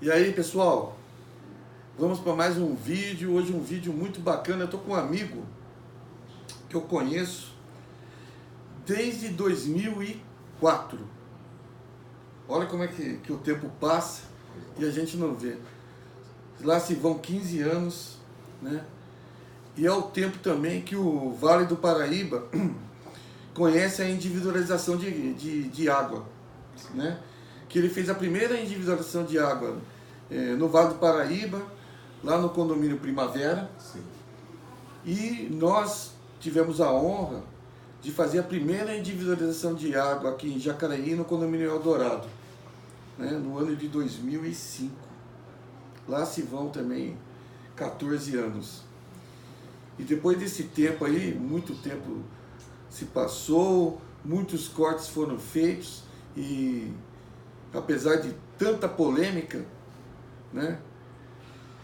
E aí, pessoal, vamos para mais um vídeo. Hoje um vídeo muito bacana. Eu tô com um amigo que eu conheço desde 2004. Olha como é que o tempo passa e a gente não vê. Lá se vão 15 anos, né? E é o tempo também que o Vale do Paraíba conhece a individualização de água, né? Que ele fez a primeira individualização de água no Vale do Paraíba, lá no condomínio Primavera. Sim. E nós tivemos a honra de fazer a primeira individualização de água aqui em Jacareí, no condomínio Eldorado, né? No ano de 2005. Lá se vão também 14 anos. E depois desse tempo aí, muito tempo se passou, muitos cortes foram feitos e apesar de tanta polêmica, né,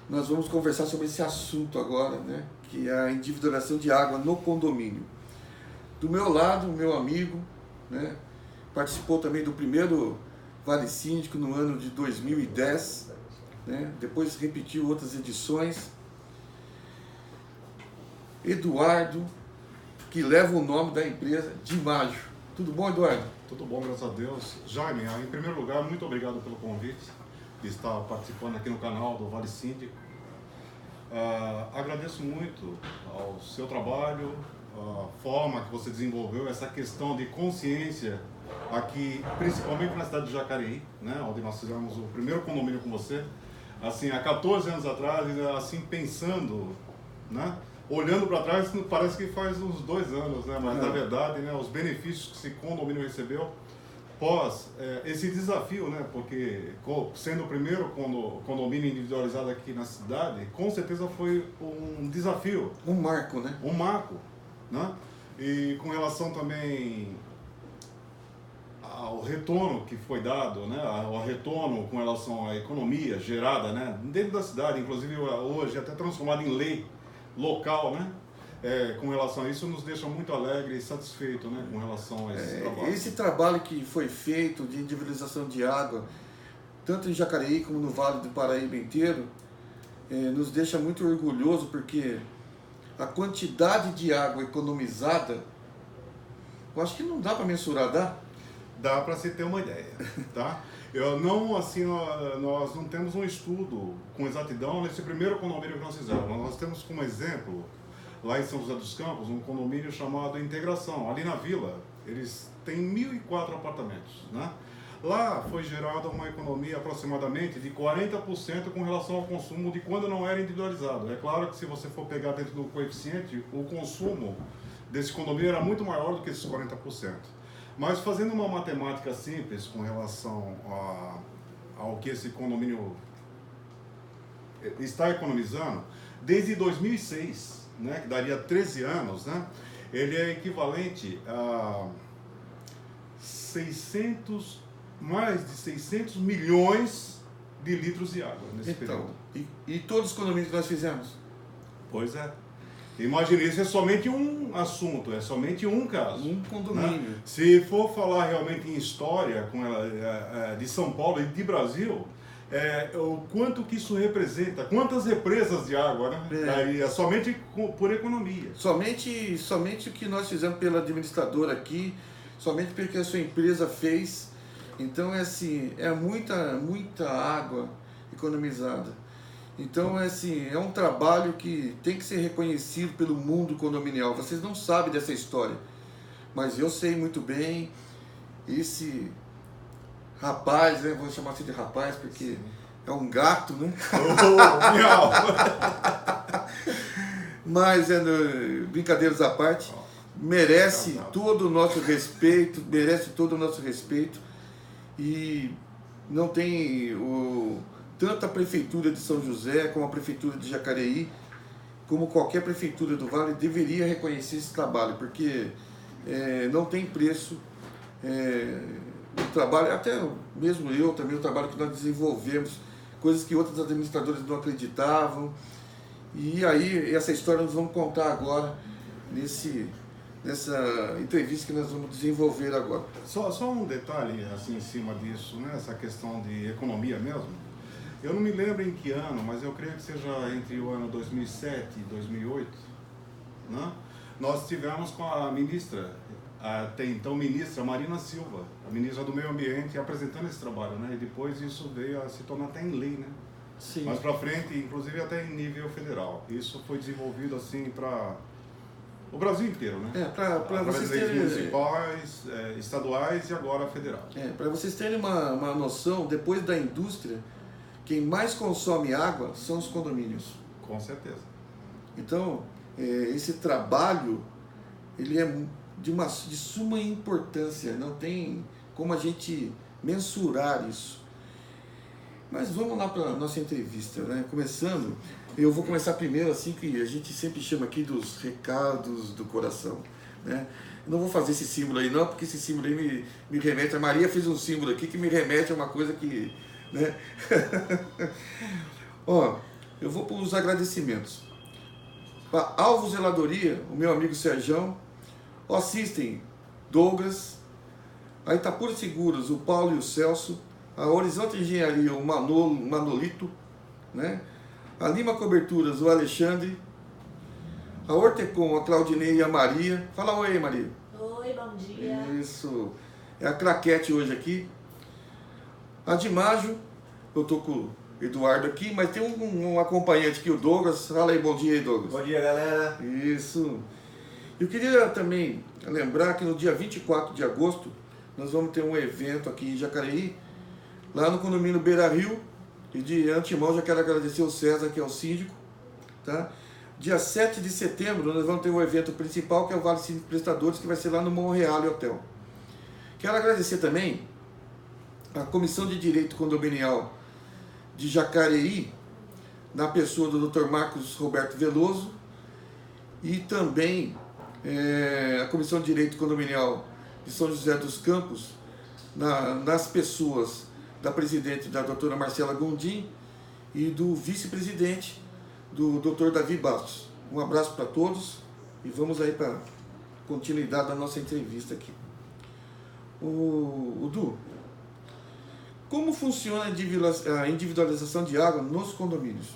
nós vamos conversar sobre esse assunto agora, né, que é a individualização de água no condomínio. Do meu lado, o meu amigo, né, participou também do primeiro Vale Síndico no ano de 2010, né, depois repetiu outras edições. Eduardo, que leva o nome da empresa Dimaggio. Tudo bom, Eduardo? Tudo bom, graças a Deus. Jaime, em primeiro lugar, muito obrigado pelo convite de estar participando aqui no canal do Vale Síndico. Agradeço muito ao seu trabalho, a forma que você desenvolveu essa questão de consciência aqui, principalmente na cidade de Jacareí, né, onde nós fizemos o primeiro condomínio com você, assim, há 14 anos atrás, assim, pensando, né? Olhando para trás, parece que faz uns 2 anos, né? Mas na verdade, né, os benefícios que esse condomínio recebeu pós esse desafio, né? Porque sendo o primeiro condomínio individualizado aqui na cidade, com certeza foi um desafio. Um marco, né? Um marco, né? E com relação também ao retorno que foi dado, né? Ao retorno com relação à economia gerada, né? Dentro da cidade, inclusive hoje até transformado em lei local, né? Com relação a isso, nos deixa muito alegre e satisfeito, né? Com relação a esse trabalho. Esse trabalho que foi feito de individualização de água, tanto em Jacareí como no Vale do Paraíba inteiro, nos deixa muito orgulhoso, porque a quantidade de água economizada, eu acho que não dá para mensurar, dá? Dá para se ter uma ideia, tá? Eu não, assim, nós não temos um estudo com exatidão nesse primeiro condomínio que nós fizemos. Nós temos como exemplo, lá em São José dos Campos, um condomínio chamado Integração. Ali na vila, eles têm 1.004 apartamentos, né? Lá foi gerada uma economia aproximadamente de 40% com relação ao consumo de quando não era individualizado. É claro que se você for pegar dentro do coeficiente, o consumo desse condomínio era muito maior do que esses 40%. Mas fazendo uma matemática simples com relação ao que esse condomínio está economizando, desde 2006, né, que daria 13 anos, né, ele é equivalente a mais de 600 milhões de litros de água nesse período. E todos os condomínios que nós fizemos? Pois é. Imagine, isso é somente um assunto, é somente um caso. Um condomínio. Né? Se for falar realmente em história de São Paulo e de Brasil, o quanto que isso representa, quantas represas de água, né? É somente por economia. Somente o que nós fizemos pela administradora aqui, somente porque a sua empresa fez. Então é assim, é muita água economizada. Então, assim, é um trabalho que tem que ser reconhecido pelo mundo condominial. Vocês não sabem dessa história, mas eu sei muito bem. Esse rapaz, né, vou chamar assim de rapaz, porque sim, é um gato, né? Miau! Mas, brincadeiras à parte, merece todo o nosso respeito, e não tem tanto a Prefeitura de São José, como a Prefeitura de Jacareí, como qualquer Prefeitura do Vale, deveria reconhecer esse trabalho, porque não tem preço o trabalho, até mesmo eu também, o trabalho que nós desenvolvemos, coisas que outros administradores não acreditavam. E aí, essa história nós vamos contar agora, nessa entrevista que nós vamos desenvolver agora. Só um detalhe assim, em cima disso, né? Essa questão de economia mesmo. Eu não me lembro em que ano, mas eu creio que seja entre o ano 2007 e 2008, né? Nós tivemos com a ministra, até então ministra Marina Silva, a ministra do Meio Ambiente, apresentando esse trabalho, né? E depois isso veio a se tornar até em lei, né? Sim. Mais para frente, inclusive até em nível federal. Isso foi desenvolvido assim para o Brasil inteiro, né? Para vocês leis terem municipais, estaduais e agora federal. para vocês terem uma noção, depois da indústria, quem mais consome água são os condomínios. Com certeza. Então, esse trabalho, ele é de suma importância, não tem como a gente mensurar isso. Mas vamos lá para a nossa entrevista, né? Começando, eu vou começar primeiro assim que a gente sempre chama aqui dos recados do coração, né? Eu não vou fazer esse símbolo aí não, porque esse símbolo aí me remete, a Maria fez um símbolo aqui que me remete a uma coisa que, né? Ó, eu vou para os agradecimentos. Para Alvo Zeladoria, o meu amigo Serjão, o Assistem Douglas, a Itapura Seguros, o Paulo e o Celso, a Horizonte Engenharia, o Manolito, né? A Lima Coberturas, o Alexandre, a Hortecom, a Claudinei e a Maria. Fala oi, Maria. Oi, bom dia. Isso. É a Craquete hoje aqui. A Dimajo, eu tô com o Eduardo aqui, mas tem um acompanhante aqui, o Douglas. Fala aí, bom dia aí, Douglas. Bom dia, galera. Isso. Eu queria também lembrar que no dia 24 de agosto nós vamos ter um evento aqui em Jacareí, lá no condomínio Beira Rio, e de antemão já quero agradecer o César, que é o síndico, tá? Dia 7 de setembro nós vamos ter o evento principal, que é o Vale Síndico Prestadores, que vai ser lá no Monreale Hotel. Quero agradecer também a Comissão de Direito Condominial de Jacareí, na pessoa do Dr. Marcos Roberto Veloso, e também a Comissão de Direito Condominial de São José dos Campos, nas pessoas da presidente, da doutora Marcela Gondim, e do vice-presidente, do Dr. Davi Bastos. Um abraço para todos e vamos aí para a continuidade da nossa entrevista aqui. O Du, como funciona a individualização de água nos condomínios?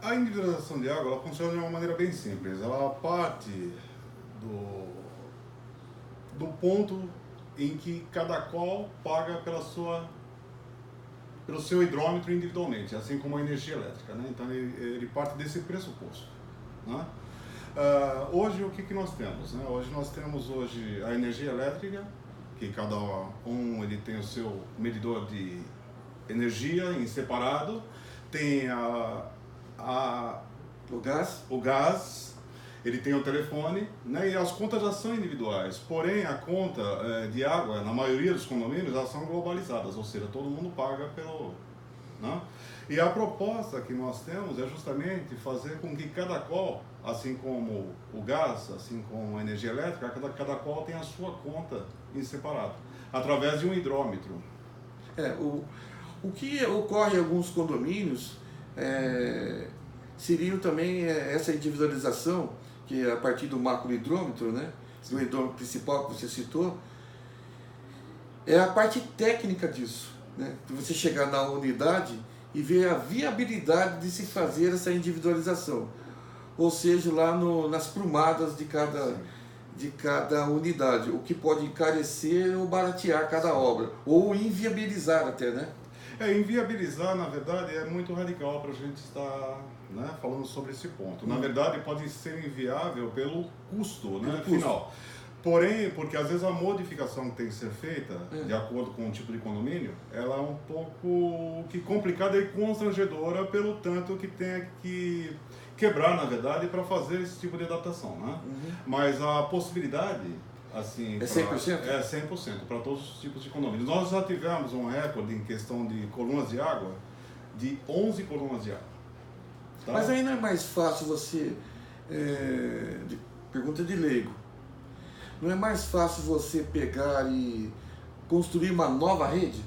A individualização de água ela funciona de uma maneira bem simples. Ela parte do ponto em que cada qual paga pelo seu hidrômetro individualmente, assim como a energia elétrica, né? Então ele parte desse pressuposto, né? Hoje o que nós temos, né? Hoje nós temos a energia elétrica, que cada um ele tem o seu medidor de energia em separado, tem o gás, ele tem o telefone, né? E as contas já são individuais. Porém, a conta de água, na maioria dos condomínios, elas são globalizadas, ou seja, todo mundo paga pelo... né? E a proposta que nós temos é justamente fazer com que cada qual, assim como o gás, assim como a energia elétrica, cada qual tenha a sua conta em separado, através de um hidrômetro. O que ocorre em alguns condomínios seria também essa individualização, que é a partir do macrohidrômetro, né? Do hidrômetro principal que você citou, é a parte técnica disso, né? De você chegar na unidade e ver a viabilidade de se fazer essa individualização, ou seja, lá nas prumadas de cada unidade, o que pode encarecer ou baratear cada obra, ou inviabilizar até, né? Inviabilizar, na verdade, é muito radical para a gente estar, né, falando sobre esse ponto. Na verdade, pode ser inviável pelo custo, né, final. Porém, porque às vezes a modificação que tem que ser feita, de acordo com o tipo de condomínio, ela é um pouco complicada e constrangedora pelo tanto que tem que quebrar, na verdade, para fazer esse tipo de adaptação, né? Mas a possibilidade... assim, é 100%? É 100% para todos os tipos de condomínios. Nós já tivemos um recorde em questão de colunas de água, de 11 colunas de água. Tá? Mas aí não é mais fácil você, pergunta de leigo, não é mais fácil você pegar e construir uma nova rede?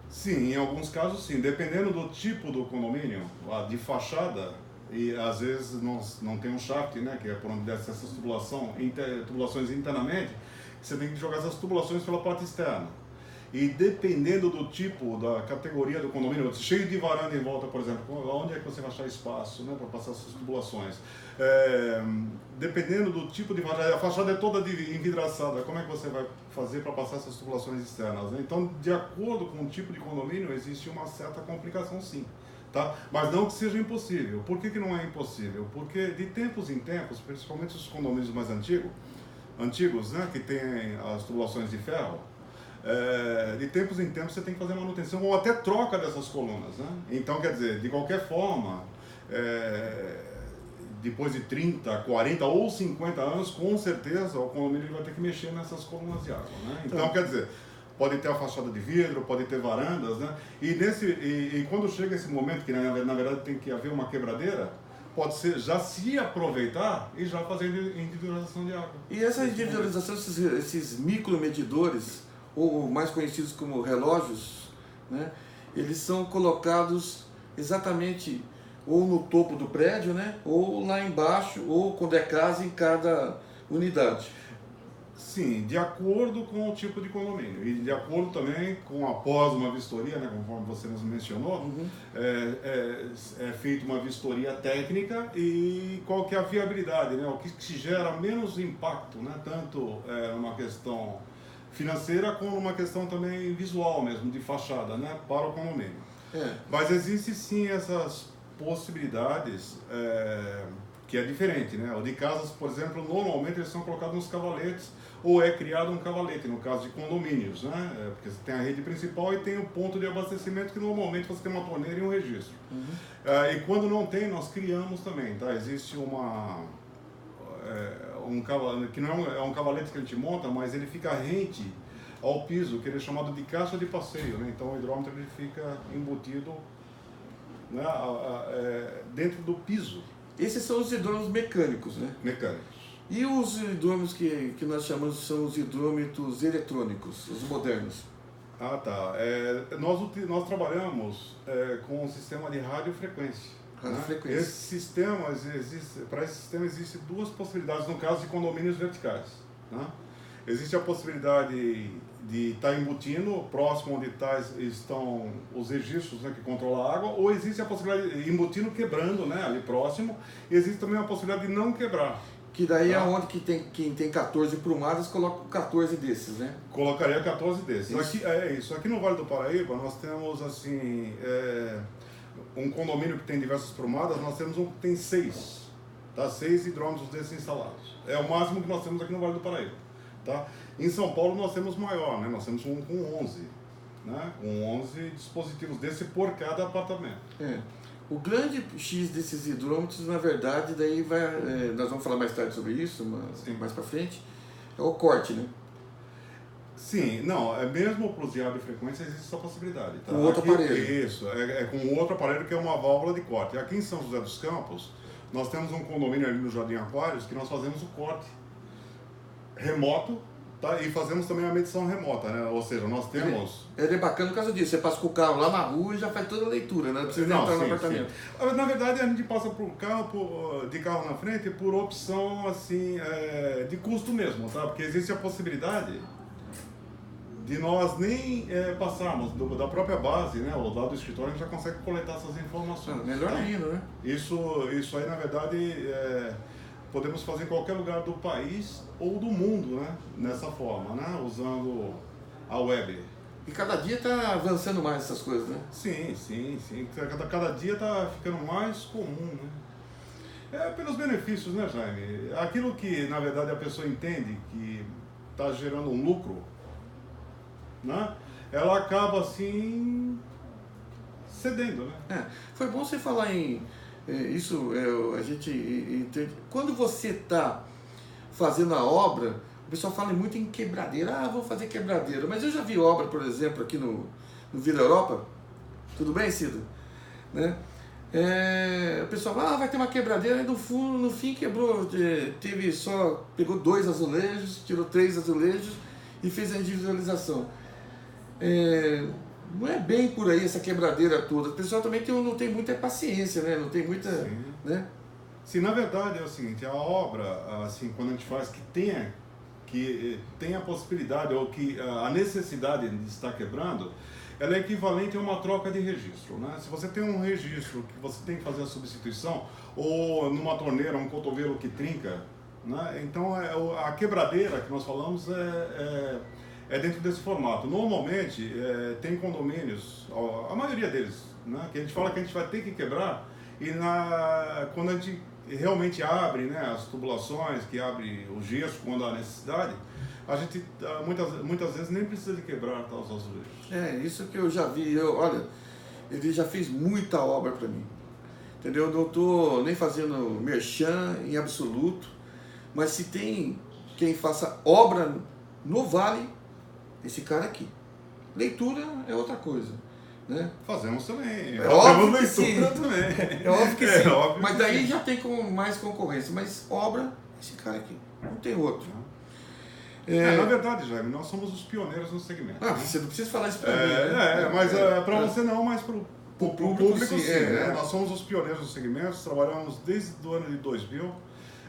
Sim, em alguns casos sim, dependendo do tipo do condomínio, de fachada, e às vezes não tem um shaft, né, que é por onde desce essas tubulações internamente, você tem que jogar essas tubulações pela parte externa. E dependendo do tipo, da categoria do condomínio, cheio de varanda em volta, por exemplo, onde é que você vai achar espaço, né, para passar essas tubulações? Dependendo do tipo de varanda, a fachada é toda envidraçada, como é que você vai fazer para passar essas tubulações externas? Né? Então, de acordo com o tipo de condomínio, existe uma certa complicação sim. Tá? Mas não que seja impossível. Por que não é impossível? Porque de tempos em tempos, principalmente os condomínios mais antigos, né, que têm as tubulações de ferro, de tempos em tempos você tem que fazer manutenção ou até troca dessas colunas. Né? Então, quer dizer, de qualquer forma, depois de 30, 40 ou 50 anos, com certeza o condomínio vai ter que mexer nessas colunas de água. Né? Então, quer dizer, pode ter a fachada de vidro, pode ter varandas, né? E quando chega esse momento, que na verdade tem que haver uma quebradeira, pode ser já se aproveitar e já fazer individualização de água. E essa individualização, esses micromedidores, ou mais conhecidos como relógios, né? Eles são colocados exatamente ou no topo do prédio, né? Ou lá embaixo, ou quando é casa, em cada unidade. Sim, de acordo com o tipo de condomínio e de acordo também com após uma vistoria, né, conforme você mesmo mencionou, é feita uma vistoria técnica e qual que é a viabilidade, né, o que se gera menos impacto, né, tanto numa questão financeira como numa questão também visual mesmo, de fachada, né, para o condomínio. Mas existe sim essas possibilidades que é diferente, né? O de casas, por exemplo, normalmente eles são colocados nos cavaletes ou é criado um cavalete, no caso de condomínios, né? Porque você tem a rede principal e tem o ponto de abastecimento que normalmente você tem uma torneira e um registro. E quando não tem, nós criamos também, tá? Existe um cavalete, que não é um cavalete que a gente monta, mas ele fica rente ao piso, que ele é chamado de caixa de passeio, né? Então o hidrômetro ele fica embutido, né, dentro do piso. Esses são os hidrômetros mecânicos, né? Mecânicos. E os hidrômetros que nós chamamos são os hidrômetros eletrônicos, os modernos? Ah, tá. Nós trabalhamos com um sistema de radiofrequência. Radiofrequência. Né? Para esse sistema existem duas possibilidades no caso de condomínios verticais. Né? Existe a possibilidade de estar embutindo próximo onde estão os registros, né, que controlam a água, ou existe a possibilidade de embutindo quebrando, né, ali próximo, e existe também a possibilidade de não quebrar. Que daí é onde quem tem 14 prumadas coloca 14 desses, né? Colocaria 14 desses. Aqui no Vale do Paraíba nós temos assim, um condomínio que tem diversas prumadas, nós temos um que tem 6, tá? 6 hidrômetros desses instalados. É o máximo que nós temos aqui no Vale do Paraíba. Tá? Em São Paulo nós temos maior, né? Nós temos um com 11, né? Com 11 dispositivos desse por cada apartamento. O grande X desses hidrômetros, na verdade, daí nós vamos falar mais tarde sobre isso, mas mais para frente, é o corte, né? Sim, não, mesmo para os de radiofrequência existe essa possibilidade. Tá? Com outro aparelho. Isso, com outro aparelho que é uma válvula de corte. Aqui em São José dos Campos, nós temos um condomínio ali no Jardim Aquários que nós fazemos o corte remoto, tá? E fazemos também a medição remota, né? Ou seja, nós temos... É bacana por causa disso, você passa com o carro lá na rua e já faz toda a leitura, né? Não precisa entrar no apartamento. Sim. Na verdade, a gente passa de carro na frente por opção, assim, de custo mesmo, tá? Porque existe a possibilidade de nós nem passarmos da própria base, né? Ou lá do escritório, a gente já consegue coletar essas informações. Melhor tá? ainda, né? Isso aí, na verdade... podemos fazer em qualquer lugar do país ou do mundo, né? Nessa forma, né? Usando a web. E cada dia está avançando mais essas coisas, né? Sim. Cada dia está ficando mais comum, né? Pelos benefícios, né, Jaime? Aquilo que, na verdade, a pessoa entende que está gerando um lucro, né? Ela acaba, assim, cedendo, né? Foi bom você falar em... Isso a gente entende. Quando você está fazendo a obra, o pessoal fala muito em quebradeira. Vou fazer quebradeira. Mas eu já vi obra, por exemplo, aqui no Vila Europa. Tudo bem, Cido? Né? O pessoal fala, vai ter uma quebradeira, e no fim quebrou. Pegou 2 azulejos, tirou 3 azulejos e fez a individualização. Não é bem por aí essa quebradeira toda. O pessoal também não tem muita paciência, né? Não tem muita... Né? Sim, na verdade é o seguinte, a obra, assim, quando a gente faz que que tem a possibilidade ou que a necessidade de estar quebrando, ela é equivalente a uma troca de registro, né? Se você tem um registro que você tem que fazer a substituição, ou numa torneira, um cotovelo que trinca, né? Então a quebradeira que nós falamos é dentro desse formato. Normalmente tem condomínios, a maioria deles, né? Que a gente fala que a gente vai ter que quebrar, e quando a gente realmente abre, né, as tubulações, que abre o gesso quando há necessidade, a gente muitas vezes nem precisa de quebrar os azulejos. Isso que eu já vi. Olha, ele já fez muita obra para mim. Entendeu? Eu não estou nem fazendo merchan em absoluto, mas se tem quem faça obra no Vale, esse cara aqui. Leitura é outra coisa, né? Fazemos também. Óbvio que leitura sim. também. É óbvio que sim. Óbvio mas que daí sim. já tem mais concorrência. Mas obra, esse cara aqui. Não tem outro. Na verdade, Jaime, nós somos os pioneiros no segmento. Né? Você não precisa falar isso para mim. Mas para você não, mas para o público sim. Né? Nós somos os pioneiros no segmento, trabalhamos desde o ano de 2000.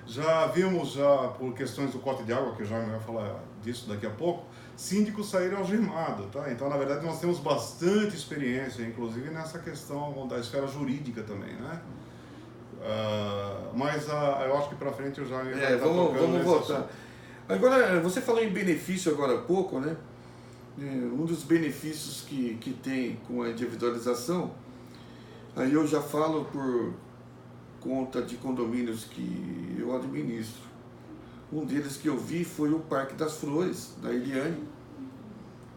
Já vimos, por questões do corte de água, que o Jaime vai falar disso daqui a pouco, síndicos saíram algemados, tá? Então, na verdade, nós temos bastante experiência, inclusive nessa questão da esfera jurídica também, né? Mas eu acho que para frente o Jaime vai estar tocando vamos voltar. assunto. Agora, você falou em benefício agora há pouco, né? Um dos benefícios que tem com a individualização, aí eu já falo por conta de condomínios que eu administro. Um deles que eu vi foi o Parque das Flores, da Eliane.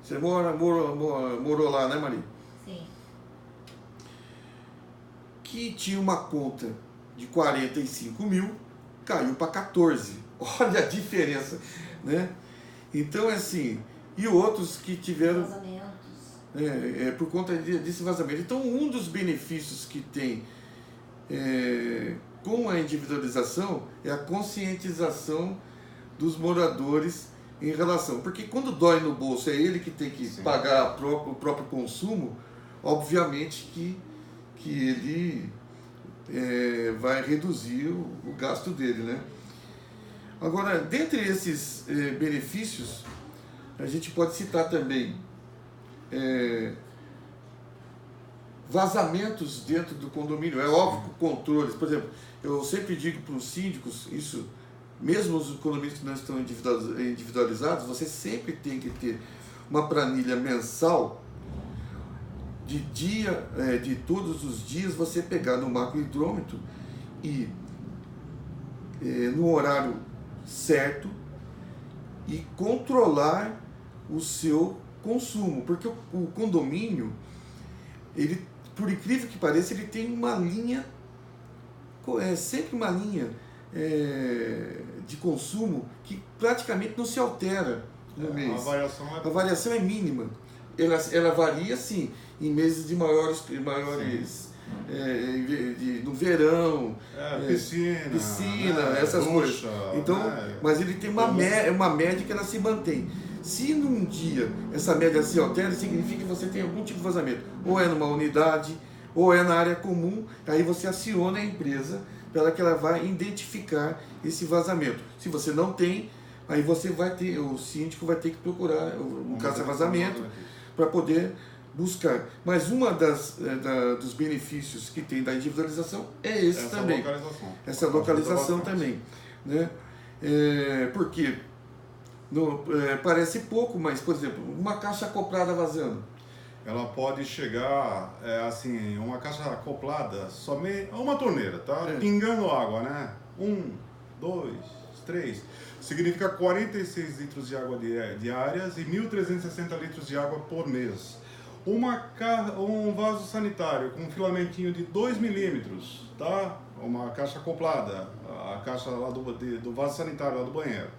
Você morou lá, né, Maria? Sim. Que tinha uma conta de 45 mil, caiu para 14. Olha a diferença, né? Então, assim, e outros que tiveram... Vazamentos. Por conta desse vazamento. Então, um dos benefícios que tem com a individualização é a conscientização dos moradores em relação... Porque quando dói no bolso, é ele que tem que Sim. pagar o próprio consumo, obviamente que ele vai reduzir o gasto dele, né? Agora, dentre esses benefícios, a gente pode citar também vazamentos dentro do condomínio. É óbvio que controles, por exemplo, eu sempre digo para os síndicos, isso, mesmo os condomínios que não estão individualizados, você sempre tem que ter uma planilha mensal de todos os dias, você pegar no macrohidrômetro e no horário certo e controlar o seu consumo, porque o condomínio, ele, por incrível que pareça, ele tem uma linha, sempre uma linha de consumo que praticamente não se altera no mês. A variação é mínima. Ela varia, sim, em meses de maiores no verão, piscina, essas coisas. Então, mas ele tem uma média que ela se mantém. Se num dia essa média se altera, significa que você tem algum tipo de vazamento. Ou é numa unidade, ou é na área comum, aí você aciona a empresa para que ela vai identificar esse vazamento. Se você não tem, aí você vai ter, o síndico vai ter que procurar um caça-vazamento para poder buscar. Mas uma dos benefícios que tem da individualização é esse também. Essa localização também. Né? Porque parece pouco, mas, por exemplo, uma caixa acoplada vazando. Ela pode chegar, uma caixa acoplada, somente uma torneira, tá? Pingando água, né? 1, 2, 3. Significa 46 litros de água diárias e 1.360 litros de água por mês. Um vaso sanitário com um filamentinho de 2 milímetros, tá? Uma caixa acoplada, a caixa lá do vaso sanitário lá do banheiro.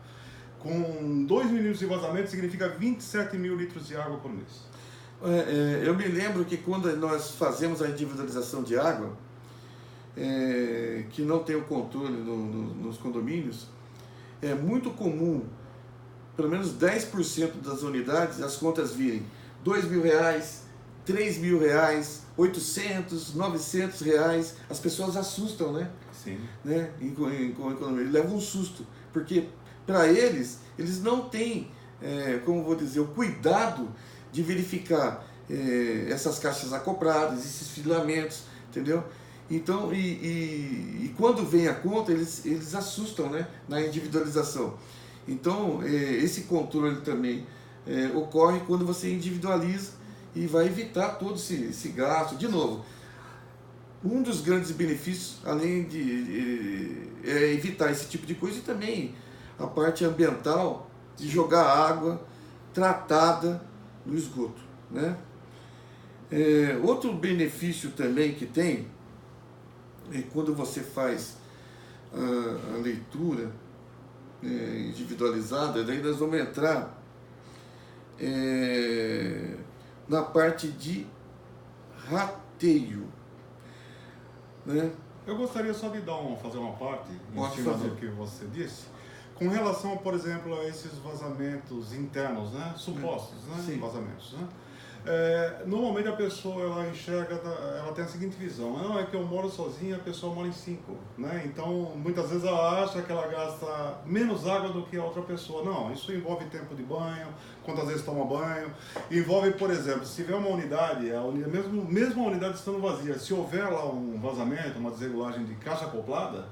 Com 2 milímetros de vazamento significa 27 mil litros de água por mês. Eu me lembro que quando nós fazemos a individualização de água, que não tem o controle nos condomínios, é muito comum, pelo menos 10% das unidades, as contas virem R$2.000, R$3.000, 800, 900 reais. As pessoas assustam, né? Sim. Né? Levam um susto, porque para eles não têm, como vou dizer, o cuidado de verificar essas caixas acopladas, esses filamentos, entendeu? Então, e quando vem a conta, eles assustam, né, na individualização. Então, esse controle também ocorre quando você individualiza e vai evitar todo esse gasto. De novo, um dos grandes benefícios, além de evitar esse tipo de coisa, e também a parte ambiental de jogar água tratada no esgoto, né? Outro benefício também que tem é quando você faz a leitura individualizada, daí nós vamos entrar na parte de rateio, né? Eu gostaria só de fazer uma parte em cima do que você disse, com relação, por exemplo, a esses vazamentos internos, né? Supostos, né? Sim. Vazamentos, né? Normalmente a pessoa ela enxerga, ela tem a seguinte visão: não, é que eu moro sozinha, a pessoa mora em 5, né? Então muitas vezes ela acha que ela gasta menos água do que a outra pessoa. Não, isso envolve tempo de banho, quantas vezes toma banho, envolve, por exemplo, se tiver uma unidade, mesmo a unidade estando vazia, se houver lá um vazamento, uma desregulagem de caixa acoplada,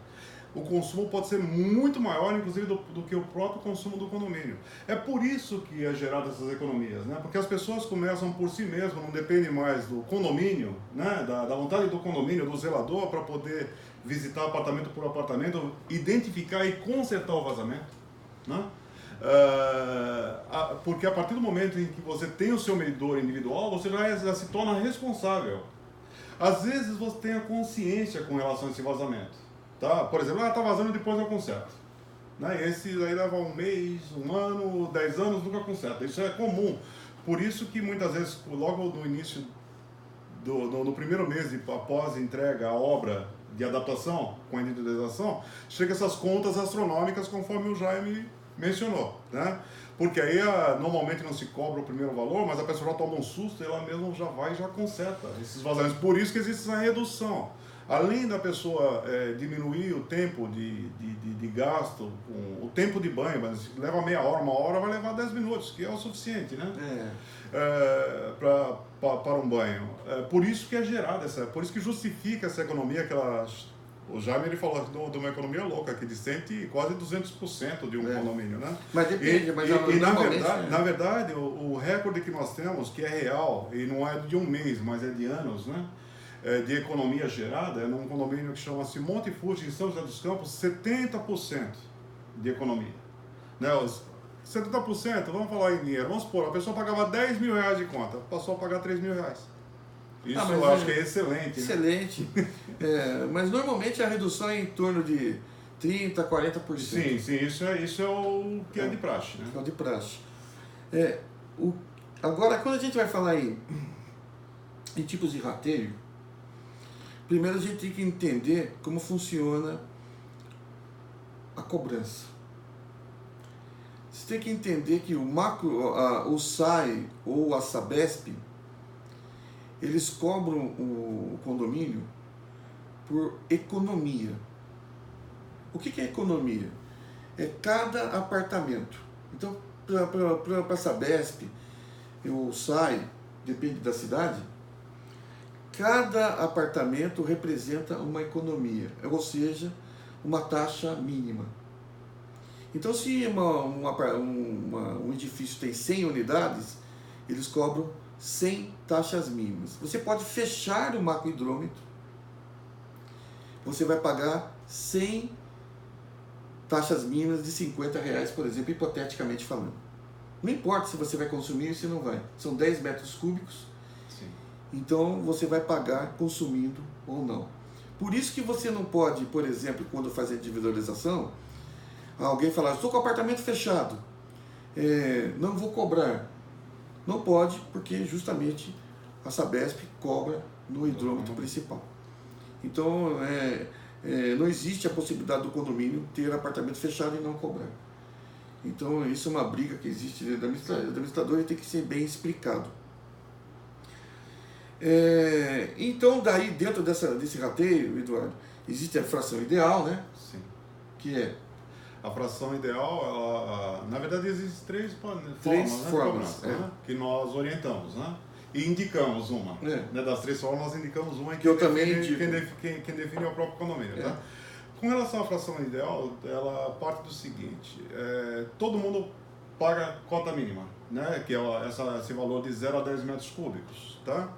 o consumo pode ser muito maior, inclusive, do que o próprio consumo do condomínio. É por isso que é gerado essas economias, né? Porque as pessoas começam por si mesmas, não dependem mais do condomínio, né? Da vontade do condomínio, do zelador, para poder visitar apartamento por apartamento, identificar e consertar o vazamento, né? Porque a partir do momento em que você tem o seu medidor individual, você já se torna responsável. Às vezes você tem a consciência com relação a esse vazamento. Tá? Por exemplo, tá vazando, depois eu conserto. Né? Esse aí leva um mês, um ano, 10 anos, nunca conserta. Isso é comum. Por isso que muitas vezes, logo no início, no primeiro mês após a entrega, a obra de adaptação com a individualização, chega essas contas astronômicas, conforme o Jaime mencionou. Né? Porque aí normalmente não se cobra o primeiro valor, mas a pessoa já toma um susto e ela mesma já vai e já conserta esses vazamentos. Por isso que existe essa redução. Além da pessoa diminuir o tempo de gasto, o tempo de banho, mas leva meia hora, uma hora, vai levar 10 minutos, que é o suficiente, né? Para um banho. Por isso que é gerada por isso que justifica essa economia, o Jaime ele falou de uma economia louca, que de quase 200% de um condomínio, né? Mas depende, na verdade, o recorde que nós temos, que é real, e não é de um mês, mas é de anos, né? De economia gerada, é num condomínio que chama-se Monte Fuji, em São José dos Campos, 70% de economia. Né? 70%, vamos falar em dinheiro, vamos supor, a pessoa pagava 10 mil reais de conta, passou a pagar 3 mil reais. Isso eu acho que é excelente. Excelente. Né? Mas normalmente a redução é em torno de 30%, 40%. Sim, isso é o que é de praxe. Né? É o de praxe. Agora, quando a gente vai falar em tipos de rateio, primeiro a gente tem que entender como funciona a cobrança. Você tem que entender que o SAI ou a Sabesp, eles cobram o condomínio por economia. O que é economia? É cada apartamento. Então, para a Sabesp, o SAI, depende da cidade, cada apartamento representa uma economia, ou seja, uma taxa mínima. Então, se um edifício tem 100 unidades, eles cobram 100 taxas mínimas. Você pode fechar o macrohidrômetro, você vai pagar 100 taxas mínimas de R$50, por exemplo, hipoteticamente falando. Não importa se você vai consumir ou se não vai. São 10 metros cúbicos. Sim. Então você vai pagar consumindo ou não. Por isso que você não pode, por exemplo, quando fazer individualização, alguém falar, estou com o apartamento fechado, não vou cobrar. Não pode, porque justamente a Sabesp cobra no hidrômetro principal. Então, não existe a possibilidade do condomínio ter apartamento fechado e não cobrar. Então, isso é uma briga que existe dentro do administrador e tem que ser bem explicado. Então, daí, dentro desse rateio, Eduardo, existe a fração ideal, né? Sim. Que é A fração ideal, na verdade, existem três formas, né, que nós orientamos, né? E indicamos uma. Né? Das três formas, nós indicamos uma que eu também indico. Quem define é o próprio condomínio. Tá? Com relação à fração ideal, ela parte do seguinte: todo mundo paga cota mínima, né? Que é esse valor de 0 a 10 metros cúbicos. Tá?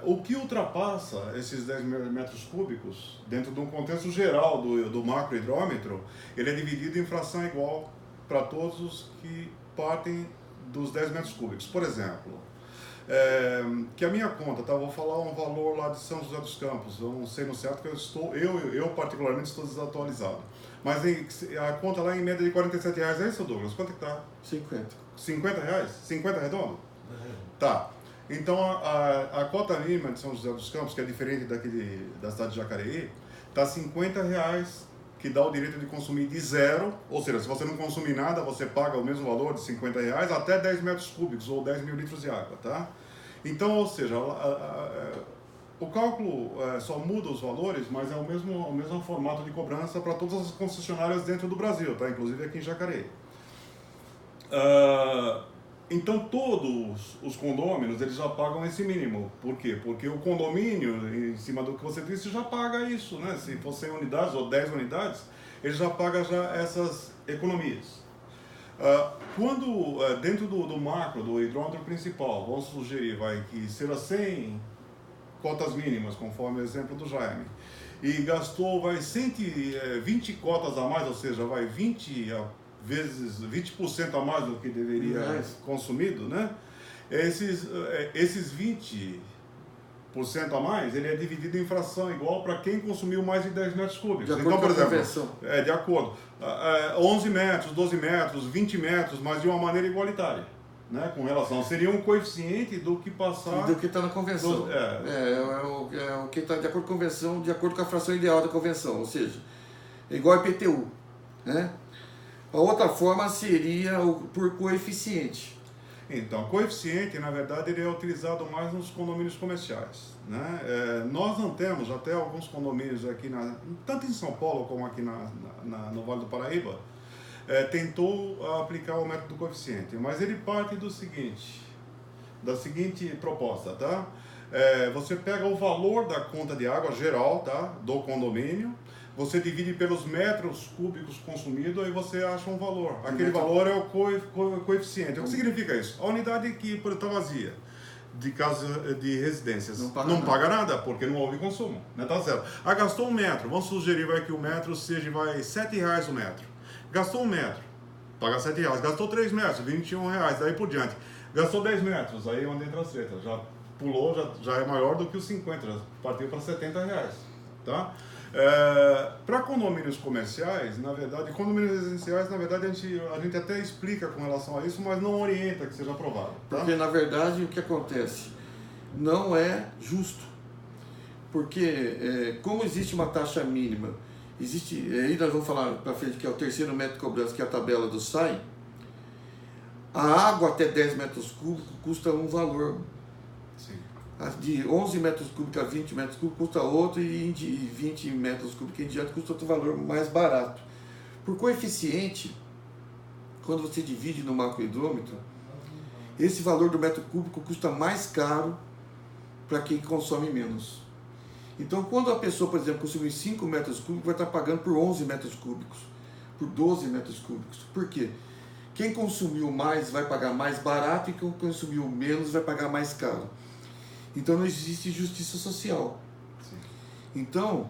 O que ultrapassa esses 10 metros cúbicos, dentro de um contexto geral do macrohidrômetro, ele é dividido em fração igual para todos os que partem dos 10 metros cúbicos. Por exemplo, que a minha conta, tá? Vou falar um valor lá de São José dos Campos, eu não sei no certo, que eu particularmente estou desatualizado. Mas a conta lá em média de R$47, é isso, Douglas? Quanto é que tá? 50. 50 reais? 50 redondo? Tá. Então a cota mínima de São José dos Campos, que é diferente da cidade de Jacareí, tá R$50, que dá o direito de consumir de zero, ou seja, se você não consumir nada, você paga o mesmo valor de R$50 até 10 metros cúbicos ou 10 mil litros de água, tá? Então, ou seja, o cálculo só muda os valores, mas é o mesmo formato de cobrança para todas as concessionárias dentro do Brasil, tá? Inclusive aqui em Jacareí. Então todos os condôminos eles já pagam esse mínimo. Por quê? Porque o condomínio, em cima do que você disse, já paga isso, né? Se for 100 unidades ou 10 unidades, ele já paga já essas economias. Quando dentro do macro, do hidrômetro principal, vamos sugerir que seja 100 cotas mínimas, conforme o exemplo do Jaime, e gastou 120 cotas a mais, ou seja, 20 vezes 20% a mais do que deveria consumido, né? Esses 20% a mais, ele é dividido em fração igual para quem consumiu mais de 10 metros cúbicos. Então, por exemplo, de acordo, 11 metros, 12 metros, 20 metros, mas de uma maneira igualitária, né? Com relação, seria um coeficiente do que passar... Do que está na convenção. O que está de acordo com a convenção, de acordo com a fração ideal da convenção, ou seja, é igual a IPTU, né? A outra forma seria por coeficiente. Então, coeficiente, na verdade, ele é utilizado mais nos condomínios comerciais, né? Nós não temos, até alguns condomínios aqui, tanto em São Paulo como aqui no Vale do Paraíba, tentou aplicar o método do coeficiente, mas ele parte da seguinte proposta, tá? Você pega o valor da conta de água geral, tá? Do condomínio, você divide pelos metros cúbicos consumidos, aí você acha um valor. Aquele valor é o coeficiente. O que significa isso? A unidade que está vazia, de casa de residências, não paga nada, porque não houve consumo. Né? Tá certo. Gastou 1 metro, vamos sugerir que o metro seja R$7 o metro. Gastou 1 metro, paga R$7. Gastou 3 metros, R$21, daí por diante. Gastou 10 metros, aí é onde entra a treta. Já pulou, já é maior do que os 50, já partiu para R$70. Tá? Para condomínios comerciais, na verdade, condomínios residenciais, na verdade, a gente até explica com relação a isso, mas não orienta que seja aprovado. Tá? Porque, na verdade, o que acontece? Não é justo. Porque, como existe uma taxa mínima, aí nós vamos falar para frente que é o terceiro método de cobrança, que é a tabela do SAI, a água até 10 metros cúbicos custa um valor. Sim. De 11 metros cúbicos a 20 metros cúbicos custa outro, e de 20 metros cúbicos em diante custa outro valor mais barato. Por coeficiente, quando você divide no macrohidrômetro, esse valor do metro cúbico custa mais caro para quem consome menos. Então, quando a pessoa, por exemplo, consumir 5 metros cúbicos, vai estar pagando por 11 metros cúbicos, por 12 metros cúbicos. Por quê? Quem consumiu mais vai pagar mais barato e quem consumiu menos vai pagar mais caro. Então não existe justiça social. Sim. Então,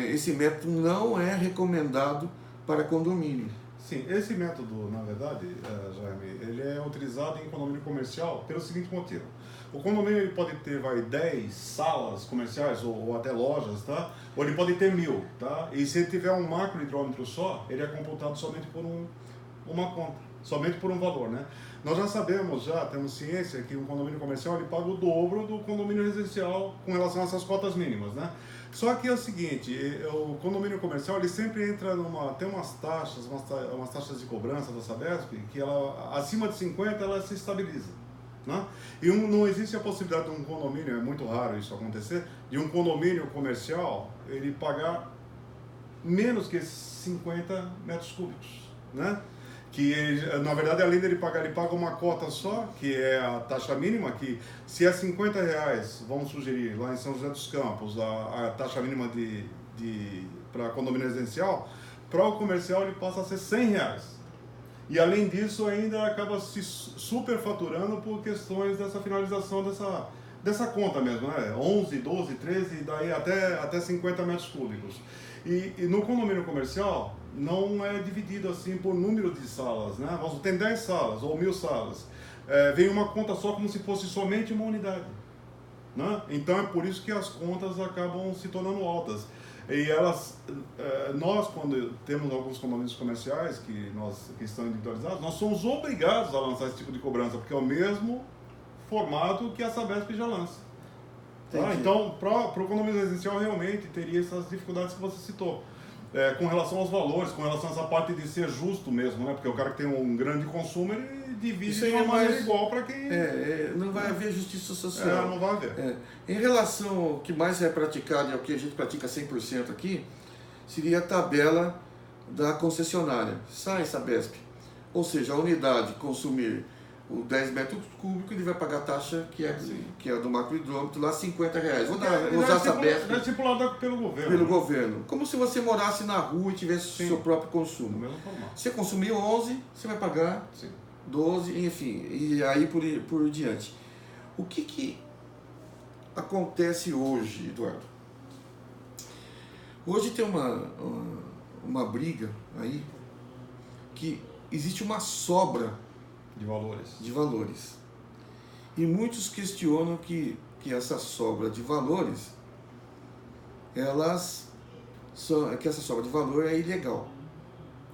esse método não é recomendado para condomínio. Sim, esse método, na verdade, Jaime, ele é utilizado em condomínio comercial pelo seguinte motivo. O condomínio ele pode ter 10 salas comerciais ou até lojas, tá? Ou ele pode ter 1000, tá? E se ele tiver um macro hidrômetro só, ele é computado somente por uma conta, somente por um valor, né? Nós já sabemos, temos ciência que um condomínio comercial ele paga o dobro do condomínio residencial com relação a essas cotas mínimas, né? Só que é o seguinte, o condomínio comercial ele sempre entra tem umas taxas de cobrança da Sabesp que ela acima de 50 ela se estabiliza, né? E não existe a possibilidade de um condomínio, é muito raro isso acontecer, de um condomínio comercial ele pagar menos que 50 metros cúbicos, né? Que, na verdade, além dele pagar, ele paga uma cota só, que é a taxa mínima, que se é R$50, vamos sugerir, lá em São José dos Campos, a taxa mínima para condomínio residencial, para o comercial ele passa a ser R$100. E, além disso, ainda acaba se superfaturando por questões dessa finalização dessa conta mesmo, né? 11, 12, 13, e daí até 50 metros cúbicos. E no condomínio comercial não é dividido assim por número de salas, né? Nós tem 10 salas ou 1000 salas. Vem uma conta só como se fosse somente uma unidade, né? Então é por isso que as contas acabam se tornando altas. E nós, quando temos alguns condomínios comerciais que estão individualizados, nós somos obrigados a lançar esse tipo de cobrança, porque é o mesmo formato que a Sabesp já lança. Então, para o condomínio residencial, realmente teria essas dificuldades que você citou. Com relação aos valores, com relação a essa parte de ser justo mesmo, né? Porque o cara que tem um grande consumo, ele divide de uma maneira igual para quem... não vai haver justiça social. Não vai haver. Em relação ao que mais é praticado e ao que a gente pratica 100% aqui, seria a tabela da concessionária. Sai, Sabesp. Ou seja, a unidade consumir o 10 metros cúbicos, ele vai pagar a taxa que é do macrohidrômetro, lá R$50. Vou usar essa Sabesp. É estipulada pelo governo. Pelo governo. Como se você morasse na rua e tivesse o seu próprio consumo. Mesmo formato. Você consumiu 11, você vai pagar 12, enfim, e aí por diante. O que acontece hoje, Eduardo? Hoje tem uma briga aí, que existe uma sobra de valores. E muitos questionam que essa sobra de valores, que essa sobra de valor é ilegal.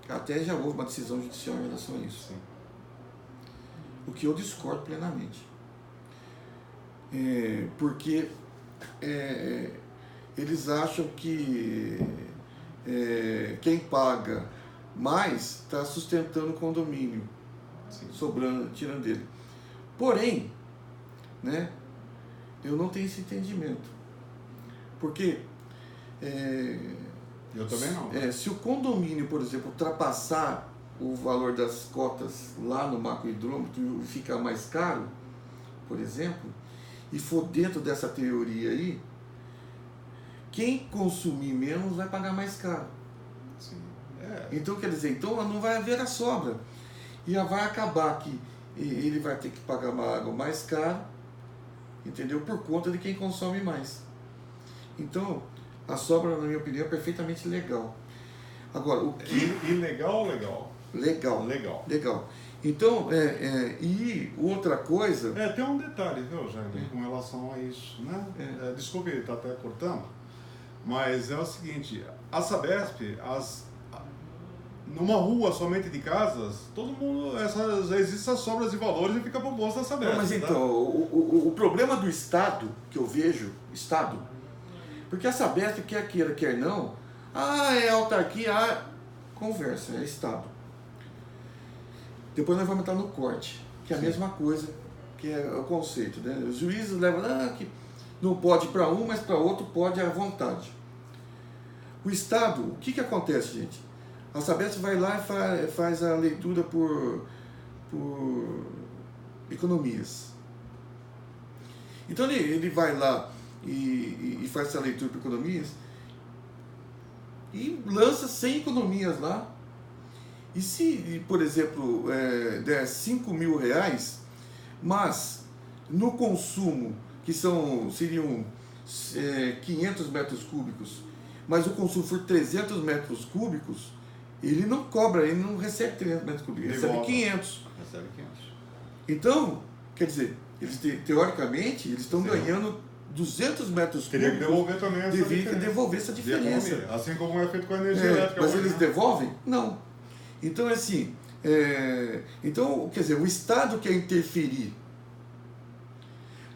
Até já houve uma decisão judicial em relação a isso. Sim. O que eu discordo plenamente. Porque eles acham que quem paga mais está sustentando o condomínio. Sobrando, tirando dele. Porém, né, eu não tenho esse entendimento. Porque eu também não. Se o condomínio, por exemplo, ultrapassar o valor das cotas lá no macrohidrômetro e ficar mais caro, por exemplo, e for dentro dessa teoria aí, quem consumir menos vai pagar mais caro. Sim. Então, quer dizer, não vai haver a sobra. E vai acabar que ele vai ter que pagar uma água mais cara, entendeu? Por conta de quem consome mais. Então, a sobra, na minha opinião, é perfeitamente legal. Agora, o que... Ilegal ou legal? Legal. Então, e outra coisa... Tem um detalhe, viu, Jair, com relação a isso, né? Desculpe estar até cortando, mas é o seguinte, a Sabesp, numa rua somente de casas, todo mundo, existem essas sobras de valores e fica pro bolso da Sabesp. Mas então, o problema do Estado, que eu vejo, porque a Sabesp, quer queira, quer não, é autarquia, conversa, é Estado. Depois nós vamos entrar no corte, que é a mesma coisa, que é o conceito, né? Os juízes levam, que não pode para um, mas para outro pode à vontade. O Estado, o que acontece, gente? A Sabesp vai lá e faz a leitura por economias. Então ele vai lá e faz essa leitura por economias e lança 100 economias lá. E se, por exemplo, der R$5.000, mas no consumo, que seriam 500 metros cúbicos, mas o consumo for 300 metros cúbicos, ele não cobra, ele não recebe 300 metros cúbicos, ele recebe 500. Então, quer dizer, eles teoricamente, eles estão ganhando 200 metros cúbicos. Teria que devolver também essa diferença. Deveria devolver essa diferença. Assim como é feito com a energia elétrica. Mas eles devolvem? Não. Então, assim, então, quer dizer, o Estado quer interferir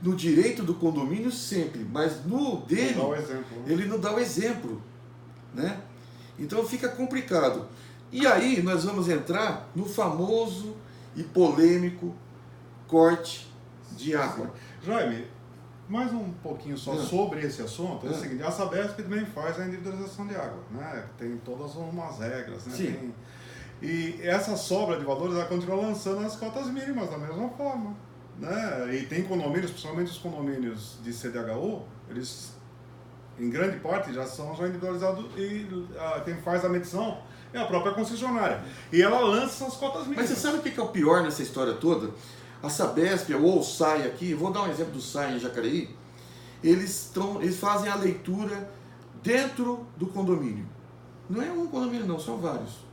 no direito do condomínio sempre, mas no dele, ele não dá o exemplo, né? Então fica complicado. E aí nós vamos entrar no famoso e polêmico corte de água. Jaime, Mais um pouquinho só sobre esse assunto, é o seguinte, a Sabesp também faz a individualização de água, né? Tem todas umas regras, né? Sim. E essa sobra de valores, ela continua lançando as cotas mínimas da mesma forma, né? E tem condomínios, principalmente os condomínios de CDHU, eles, em grande parte, já individualizados e quem faz a medição é a própria concessionária. E ela lança essas cotas mínimas. Mas você sabe o que é o pior nessa história toda? A Sabesp, ou o SAI aqui, vou dar um exemplo do SAI em Jacareí, eles fazem a leitura dentro do condomínio. Não é um condomínio não, são vários.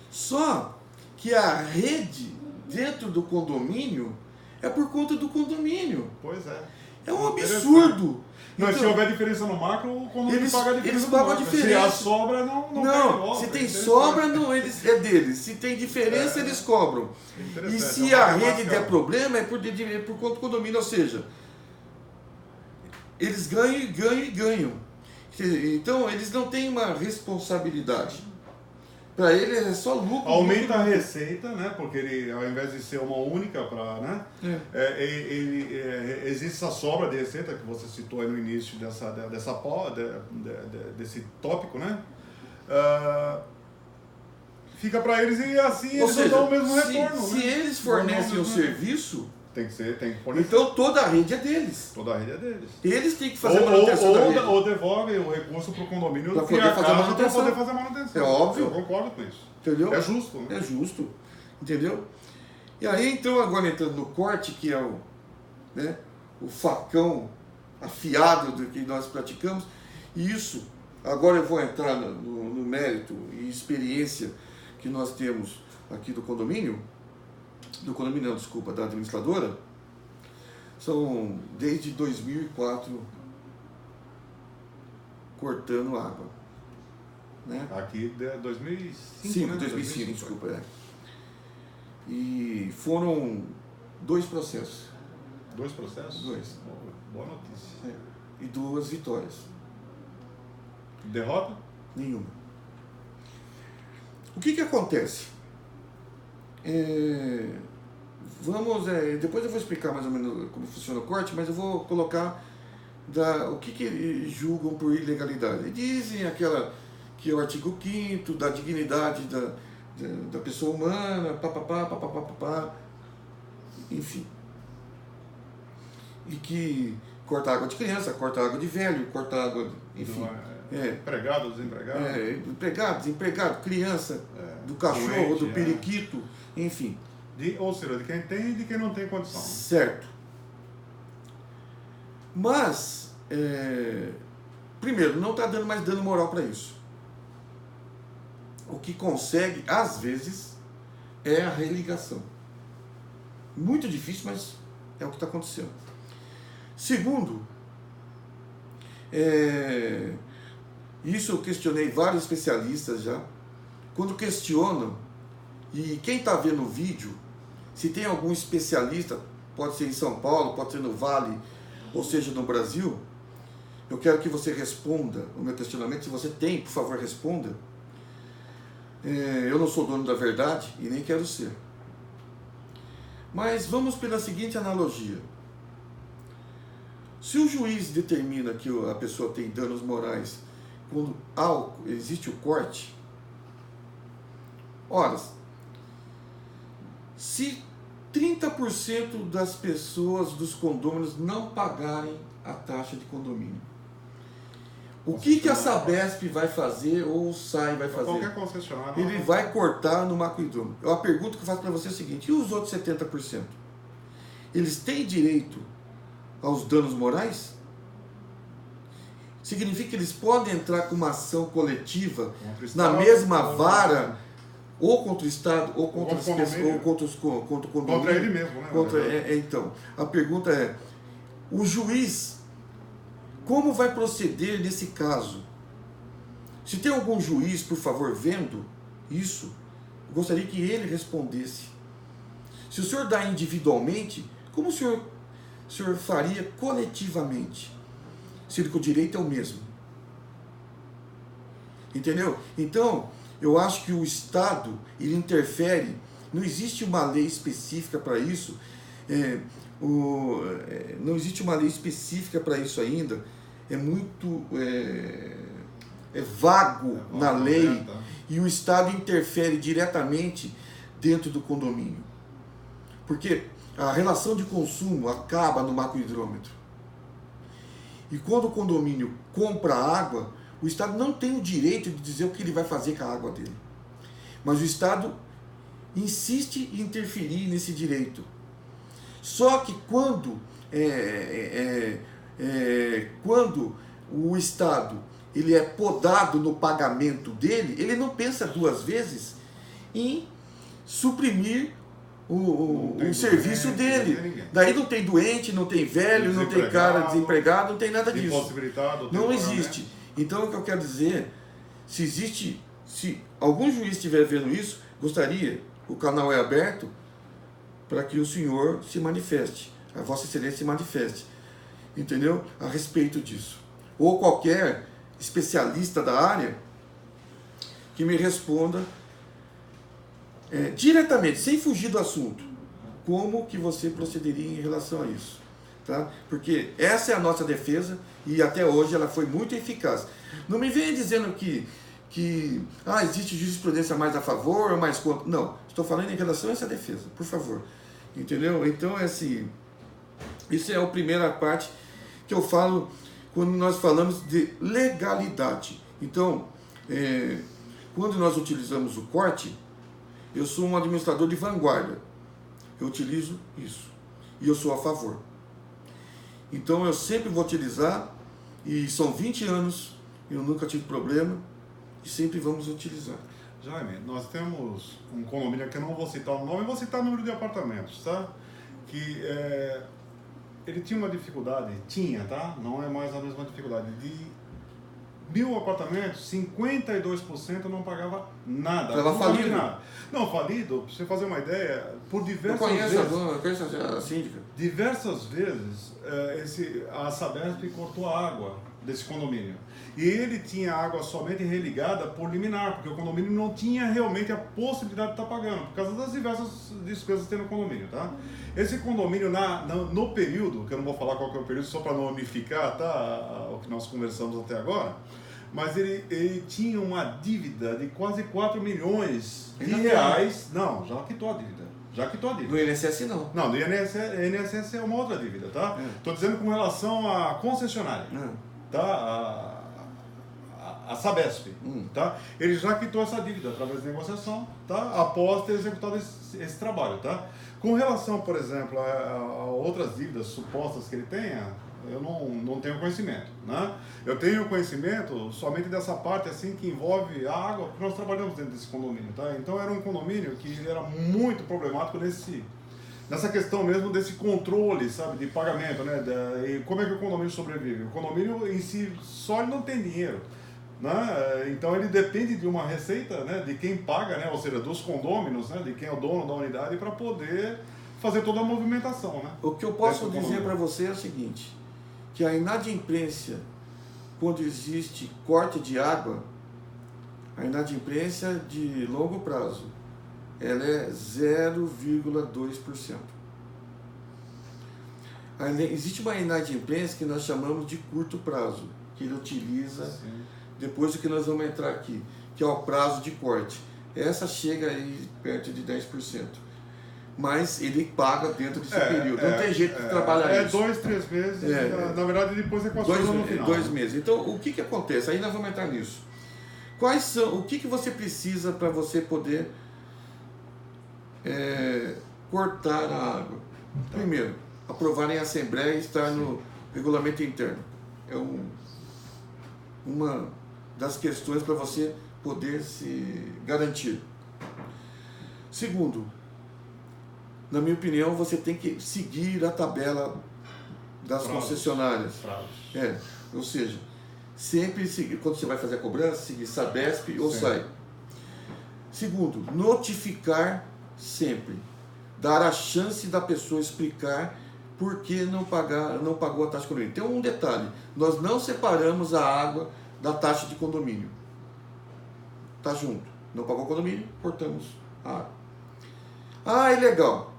Só que a rede dentro do condomínio é por conta do condomínio. Pois é. É um absurdo. Mas Então, se houver diferença no macro, o condomínio paga a diferença. Eles pagam a macro. diferença. Se a sobra, não não, se tem sobra, não, é deles. Se tem diferença, eles cobram. E se a rede der problema, é por conta do condomínio. Ou seja, eles ganham e ganham. Então, eles não têm uma responsabilidade. Para ele é só lucro. Aumenta a receita, né? Porque ele, ao invés de ser uma única para, né? Existe essa sobra de receita que você citou aí no início desse tópico, né? Fica para eles e assim eles não dão o mesmo retorno. Se eles fornecem o serviço, tem que fornecer. Então toda a rede é deles. Toda a rede é deles. Eles têm que fazer a manutenção da rede. Ou devolve o recurso para o condomínio para poder fazer a manutenção. Para poder fazer a manutenção. É óbvio. Eu concordo com isso. Entendeu? É justo. Né? É justo. Entendeu? E aí então agora entrando no corte, que é o facão afiado do que nós praticamos, e isso, agora eu vou entrar no mérito e experiência que nós temos aqui do condomínio, da administradora, são desde 2004 cortando água. Né? Aqui de 2005, Sim, né? 2005, desculpa. E foram 2 processos. 2 processos? 2. Boa notícia. E 2 vitórias. Derrota? Nenhuma. O que acontece? Depois eu vou explicar mais ou menos como funciona o corte, mas eu vou colocar o que julgam por ilegalidade. Dizem que é o artigo 5º da dignidade da pessoa humana, papapá, enfim. E que corta água de criança, corta água de velho, corta água, enfim. Empregado, desempregado. Empregado, desempregado, criança, do cachorro, doente, do periquito, enfim. Ou seja, de quem tem e de quem não tem condição. Certo. Mas, primeiro, não está dando mais dano moral para isso. O que consegue, às vezes, é a religação. Muito difícil, mas é o que está acontecendo. Segundo, isso eu questionei vários especialistas já. Quando questionam, e quem está vendo o vídeo, se tem algum especialista, pode ser em São Paulo, pode ser no Vale, ou seja, no Brasil, eu quero que você responda o meu questionamento. Se você tem, por favor, responda. Eu não sou dono da verdade e nem quero ser. Mas vamos pela seguinte analogia. Se o juiz determina que a pessoa tem danos morais quando existe o corte, ora, se 30% das pessoas dos condôminos não pagarem a taxa de condomínio, o que a Sabesp vai fazer ou o SAI vai fazer? Qualquer concessionário. Ele vai cortar no macrohidrômetro. A pergunta que eu faço para você é a seguinte: e os outros 70%? Eles têm direito aos danos morais? Significa que eles podem entrar com uma ação coletiva na mesma vara, ou contra o Estado, ou contra as pessoas, ou contra o condomínio. Contra ele mesmo, né? Então, a pergunta é: o juiz, como vai proceder nesse caso? Se tem algum juiz, por favor, vendo isso, eu gostaria que ele respondesse. Se o senhor dá individualmente, como o senhor faria coletivamente? Sendo que o direito é o mesmo. Entendeu? Então, eu acho que o Estado, ele interfere, não existe uma lei específica para isso. não existe uma lei específica para isso ainda, é muito vago na lei, e o Estado interfere diretamente dentro do condomínio. Porque a relação de consumo acaba no macrohidrômetro. E quando o condomínio compra água, o Estado não tem o direito de dizer o que ele vai fazer com a água dele. Mas o Estado insiste em interferir nesse direito. Só que quando o Estado ele é podado no pagamento dele, ele não pensa duas vezes em suprimir o serviço dele. Daí não tem doente, não tem velho, não tem cara desempregado, não tem nada disso. Impossibilitado. Não existe. Então o que eu quero dizer, se algum juiz estiver vendo isso, gostaria, o canal é aberto para que o senhor se manifeste, a Vossa Excelência se manifeste, entendeu? A respeito disso. Ou qualquer especialista da área que me responda diretamente, sem fugir do assunto, como que você procederia em relação a isso, tá? Porque essa é a nossa defesa e até hoje ela foi muito eficaz. Não me venha dizendo que existe jurisprudência mais a favor ou mais contra. Não, estou falando em relação a essa defesa, por favor. Entendeu? Então, isso é a primeira parte que eu falo quando nós falamos de legalidade. Então, quando nós utilizamos o corte, eu sou um administrador de vanguarda. Eu utilizo isso. E eu sou a favor. Então, eu sempre vou utilizar, e são 20 anos, eu nunca tive problema, e sempre vamos utilizar. Jaime, nós temos um condomínio que eu não vou citar o nome, vou citar o número de apartamentos, tá? Que ele tinha uma dificuldade, tá? Não é mais a mesma dificuldade. De 1.000 apartamentos, 52% não pagava nada. Estava falido? Nada. Não, falido, pra você fazer uma ideia, por diversas vezes... Eu conheço a síndica. Diversas vezes a Sabesp cortou a água desse condomínio. E ele tinha água somente religada por liminar, porque o condomínio não tinha realmente a possibilidade de estar pagando, por causa das diversas despesas que tem no condomínio, tá? Esse condomínio, no período, que eu não vou falar qual que é o período, só para não unificar, tá? O que nós conversamos até agora, mas ele tinha uma dívida de quase 4 milhões de reais. Não, já quitou a dívida. Do INSS não. Não, do INSS é uma outra dívida, tá? Estou dizendo com relação à concessionária, tá? A Sabesp, tá? Ele já quitou essa dívida através de negociação, tá? Após ter executado esse trabalho, tá? Com relação, por exemplo, a outras dívidas supostas que ele tenha, eu não tenho conhecimento, né? Eu tenho conhecimento somente dessa parte assim que envolve a água, porque nós trabalhamos dentro desse condomínio, tá? Então era um condomínio que era muito problemático nessa questão mesmo desse controle, sabe, de pagamento, né? E como é que o condomínio sobrevive? O condomínio em si só ele não tem dinheiro, né? Então ele depende de uma receita, né? De quem paga, né? Ou seja, dos condôminos, né? De quem é o dono da unidade para poder fazer toda a movimentação, né? O que eu posso dizer para você é o seguinte, que a inadimplência, quando existe corte de água, a inadimplência de longo prazo, ela é 0,2%. Existe uma inadimplência que nós chamamos de curto prazo, que ele utiliza depois do que nós vamos entrar aqui, que é o prazo de corte. Essa chega aí perto de 10%. Mas ele paga dentro desse período. Não tem jeito de trabalhar isso. 2, 3 meses. Na verdade, depois é com a soma no final. 2 meses. Então, o que acontece? Aí nós vamos entrar nisso. O que você precisa para você poder cortar a água? Primeiro, aprovar em assembleia e estar no regulamento interno. É uma das questões para você poder se garantir. Segundo, na minha opinião, você tem que seguir a tabela das concessionárias. Ou seja, sempre seguir, quando você vai fazer a cobrança, seguir Sabesp ou SAI. Segundo, notificar sempre. Dar a chance da pessoa explicar por que não pagou a taxa de condomínio. Tem um detalhe, nós não separamos a água da taxa de condomínio. Está junto. Não pagou o condomínio, cortamos a água. É legal.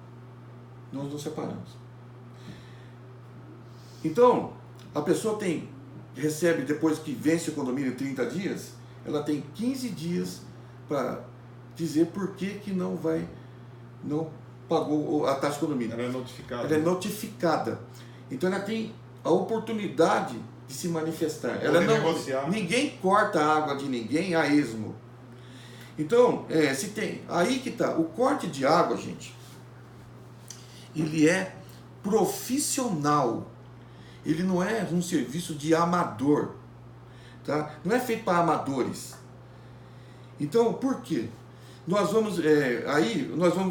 Nós não separamos. Então, a pessoa recebe, depois que vence o condomínio 30 dias, ela tem 15 dias para dizer por que não pagou a taxa de condomínio. Ela é notificada. Ela é notificada. Então ela tem a oportunidade de se manifestar. Ela não, negociar. Ninguém corta a água de ninguém a esmo. Então, se tem. Aí que tá. O corte de água, gente, ele é profissional. Ele não é um serviço de amador. Tá? Não é feito para amadores. Então, por quê? Nós vamos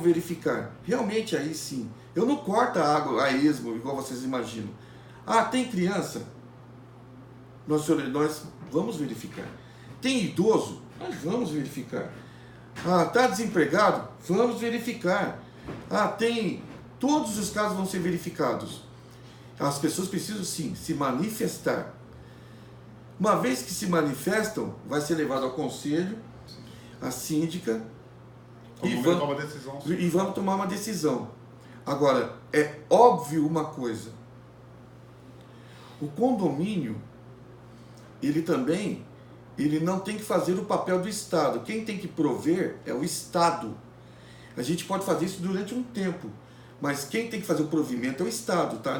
verificar. Realmente aí sim. Eu não corto a água a esmo, igual vocês imaginam. Ah, tem criança? Nós vamos verificar. Tem idoso? Nós vamos verificar. Ah, está desempregado? Vamos verificar. Ah, tem... Todos os casos vão ser verificados. As pessoas precisam sim se manifestar. Uma vez que se manifestam, vai ser levado ao conselho, à síndica, e vamos tomar uma decisão. Agora, é óbvio uma coisa. O condomínio, ele não tem que fazer o papel do Estado. Quem tem que prover é o Estado. A gente pode fazer isso durante um tempo, mas quem tem que fazer o provimento é o Estado, tá?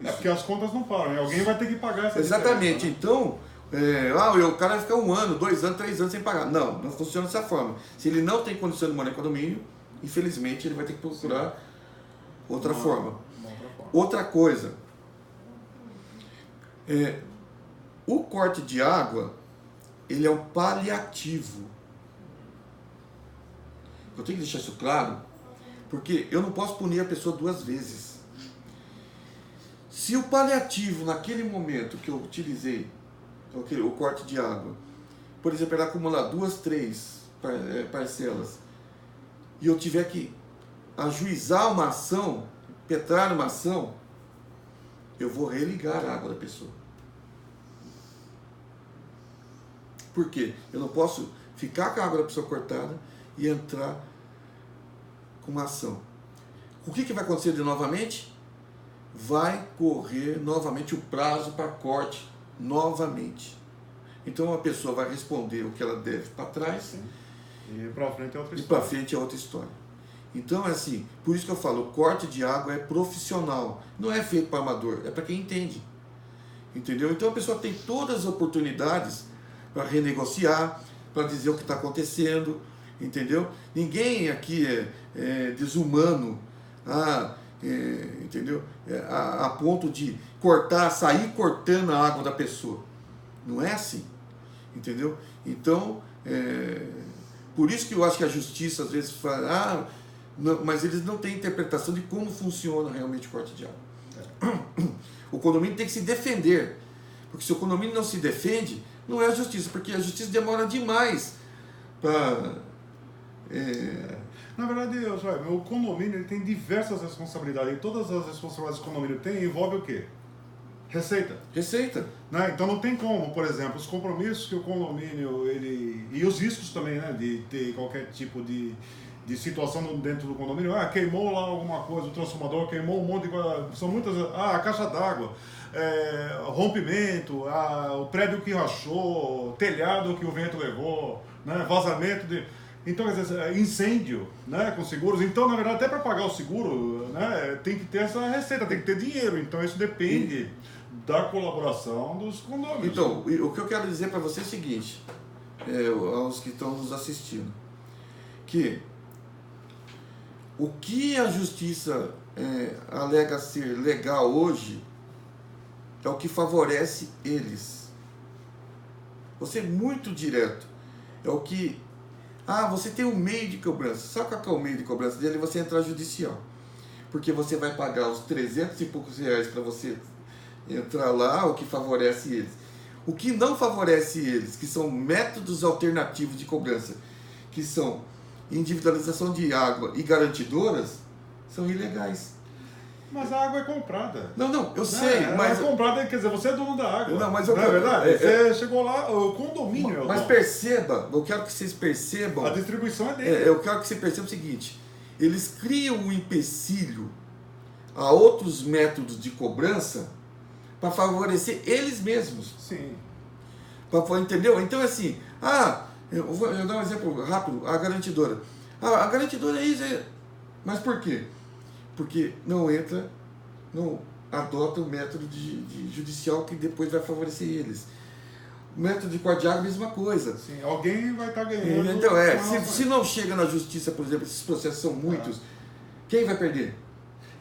Porque as contas não param, né? Alguém vai ter que pagar essa Exatamente. Né? Então, o cara vai ficar 1 ano, 2 anos, 3 anos sem pagar. Não funciona dessa forma. Se ele não tem condição de morar em condomínio, infelizmente ele vai ter que procurar outra forma. Outra coisa, o corte de água, ele é um paliativo. Eu tenho que deixar isso claro, porque eu não posso punir a pessoa 2 vezes. Se o paliativo, naquele momento que eu utilizei, o corte de água, por exemplo, ele acumular 2, 3 parcelas, e eu tiver que ajuizar uma ação, petrar uma ação, eu vou religar a água da pessoa. Por quê? Eu não posso ficar com a água da pessoa cortada e entrar com uma ação. O que vai acontecer novamente? Vai correr novamente o prazo para corte novamente. Então a pessoa vai responder o que ela deve para trás. Sim. E para frente é outra história. E para frente é outra história. Então é assim, por isso que eu falo, o corte de água é profissional. Não é feito para amador, é para quem entende. Entendeu? Então a pessoa tem todas as oportunidades para renegociar, para dizer o que está acontecendo, entendeu? Ninguém aqui é desumano, entendeu? A ponto de sair cortando a água da pessoa. Não é assim, entendeu? Então, por isso que eu acho que a justiça às vezes fala, não, mas eles não têm interpretação de como funciona realmente o corte de água. O condomínio tem que se defender, porque se o condomínio não se defende, não é a justiça, porque a justiça demora demais para... Na verdade, o condomínio ele tem diversas responsabilidades, e todas as responsabilidades que o condomínio tem envolvem o quê? Receita. Né? Então não tem como, por exemplo, os compromissos que o condomínio, e os riscos também, né, de ter qualquer tipo de situação dentro do condomínio, queimou lá alguma coisa, o transformador queimou um monte de coisa, são muitas, a caixa d'água, rompimento, o prédio que rachou, telhado que o vento levou, né, vazamento de... Então, às vezes, incêndio, né, com seguros. Então, na verdade, até para pagar o seguro, né, tem que ter essa receita, tem que ter dinheiro. Então, isso depende da colaboração dos condomínios. Então, o que eu quero dizer para você é o seguinte, aos que estão nos assistindo, que o que a justiça alega ser legal hoje é o que favorece eles. Vou ser muito direto. É o que... você tem um meio de cobrança. Sabe qual que é o meio de cobrança dele? Você entrar judicial. Porque você vai pagar os 300 e poucos reais para você entrar lá, o que favorece eles. O que não favorece eles, que são métodos alternativos de cobrança, que são individualização de água e garantidoras, são ilegais. Mas a água é comprada. Não, eu sei, mas... É comprada, quer dizer, você é dono da água. Não, mas não é verdade? Você chegou lá, o condomínio é o Mas dono. Perceba, eu quero que vocês percebam... A distribuição é dele. Eu quero que você perceba o seguinte, eles criam um empecilho a outros métodos de cobrança para favorecer eles mesmos. Sim. Entendeu? Então, assim, eu vou dar um exemplo rápido, a garantidora. A garantidora é isso, mas por quê? Porque não adota o método de judicial que depois vai favorecer eles. O método de corte de água, mesma coisa. Sim, alguém vai estar ganhando. Então, se não chega na justiça, por exemplo, esses processos são muitos, quem vai perder?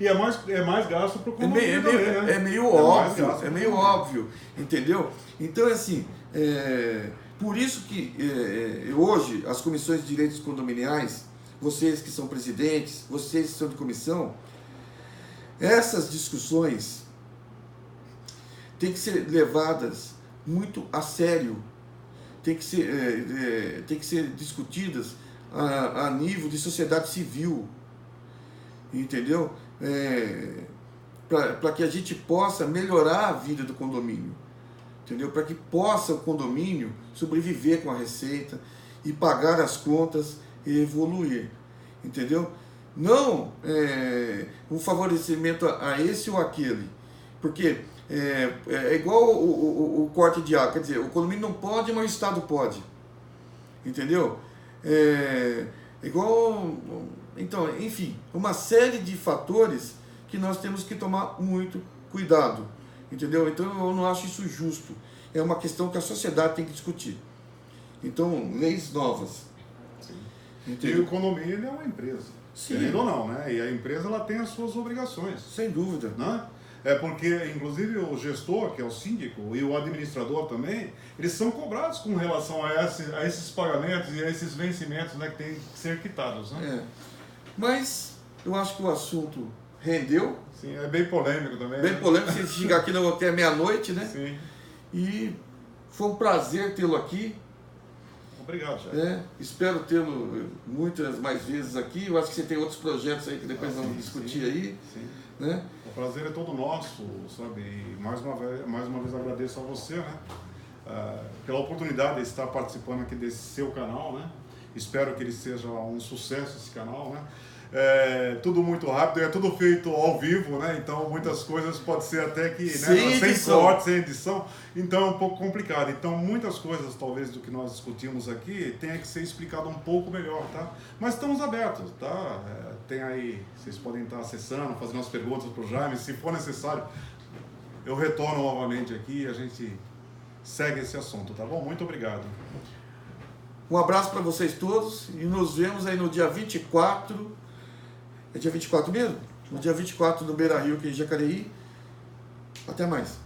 E é mais gasto para o condomínio também, né? É meio óbvio, entendeu? Então, assim, por isso que hoje as comissões de direitos condominiais, vocês que são presidentes, vocês que são de comissão, essas discussões têm que ser levadas muito a sério, têm que ser discutidas a nível de sociedade civil, entendeu? Para que a gente possa melhorar a vida do condomínio, entendeu? Para que possa o condomínio sobreviver com a receita e pagar as contas e evoluir, entendeu? Não um favorecimento a esse ou aquele, porque é igual o corte de água, quer dizer, o condomínio não pode, mas o Estado pode, entendeu? Igual, então, enfim, uma série de fatores que nós temos que tomar muito cuidado, entendeu? Então eu não acho isso justo, é uma questão que a sociedade tem que discutir. Então, leis novas. E o condomínio é uma empresa. Sim. Querendo ou não, né? E a empresa ela tem as suas obrigações. Sem dúvida. Né? É porque, inclusive, o gestor, que é o síndico, e o administrador também, eles são cobrados com relação a esses pagamentos e a esses vencimentos, né, que têm que ser quitados. Né? Mas eu acho que o assunto rendeu. Sim, é bem polêmico também. Bem né? polêmico, se chegar aqui não até meia-noite, né? Sim. E foi um prazer tê-lo aqui. Obrigado, Jair. Espero tê-lo muitas mais vezes aqui. Eu acho que você tem outros projetos aí que depois vamos discutir aí. Sim. Né? O prazer é todo nosso, sabe? E mais uma vez agradeço a você, né? Pela oportunidade de estar participando aqui desse seu canal, né? Espero que ele seja um sucesso, esse canal, né? Tudo muito rápido, é tudo feito ao vivo, né? Então muitas coisas pode ser até que sem corte, sem edição, então é um pouco complicado. Então muitas coisas talvez do que nós discutimos aqui tenha que ser explicado um pouco melhor, tá? Mas estamos abertos, tá? Tem aí, vocês podem estar acessando, fazendo as perguntas para o Jaime, se for necessário, eu retorno novamente aqui e a gente segue esse assunto, tá bom? Muito obrigado. Um abraço para vocês todos e nos vemos aí no dia 24. É dia 24 mesmo? No dia 24 no Beira Rio, aqui em Jacareí. Até mais.